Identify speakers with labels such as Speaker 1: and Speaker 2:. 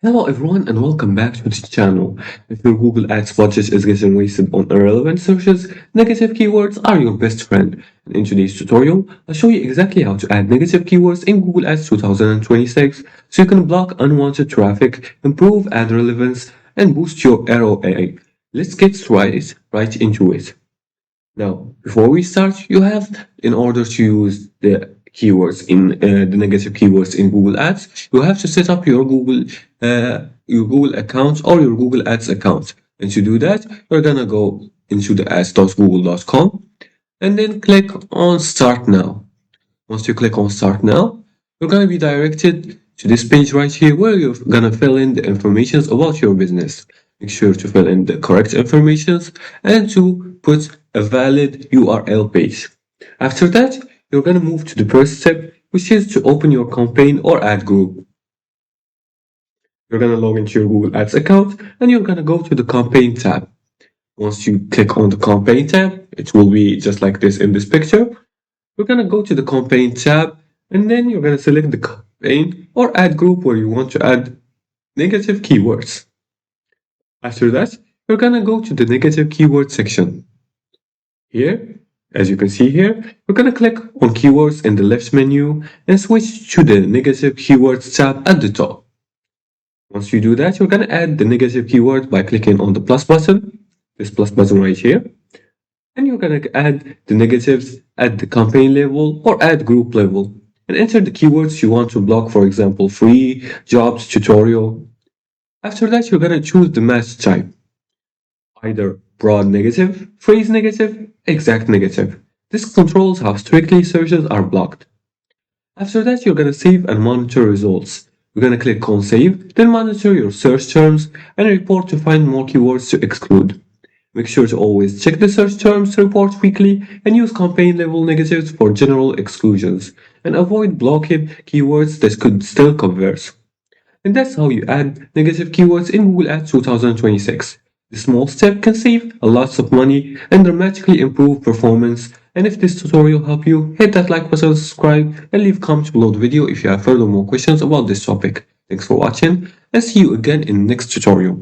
Speaker 1: Hello everyone and welcome back to this channel. If your Google Ads budget is getting wasted on irrelevant searches, negative keywords are your best friend. And in today's tutorial, I'll show you exactly how to add negative keywords in Google Ads 2026 so you can block unwanted traffic, improve ad relevance, and boost your ROI. Let's get right into it. Now, before we start, in order to use the keywords the negative keywords in Google Ads, you have to set up your Google account or your Google Ads account. And to do that, you're gonna go into the ads.google.com and then click on Start Now. Once you click on Start Now, you're gonna be directed to this page right here where you're gonna fill in the information about your business. Make sure to fill in the correct information and to put a valid URL page. After that, you're gonna move to the first step, which is to open your campaign or ad group. You're gonna log into your Google Ads account and you're gonna go to the campaign tab. Once you click on the campaign tab, it will be just like this in this picture. You're gonna go to the campaign tab and then you're gonna select the campaign or ad group where you want to add negative keywords. After that, you're gonna go to the negative keyword section. Here, as you can see here, you're gonna click on keywords in the left menu and switch to the negative keywords tab at the top. Once you do that, you're gonna add the negative keyword by clicking on the plus button, this plus button right here. And you're gonna add the negatives at the campaign level or ad group level and enter the keywords you want to block, for example, free, jobs, tutorial. After that, you're gonna choose the match type, either broad negative, phrase negative, exact negative. This controls how strictly searches are blocked. After that, you're gonna save and monitor results. You're gonna click on save, then monitor your search terms and report to find more keywords to exclude. Make sure to always check the search terms report weekly and use campaign level negatives for general exclusions and avoid blocked keywords that could still convert. And that's how you add negative keywords in Google Ads 2026. This small step can save a lot of money and dramatically improve performance. And if this tutorial helped you, hit that like button, subscribe, and leave comments below the video if you have further more questions about this topic. Thanks for watching and see you again in the next tutorial.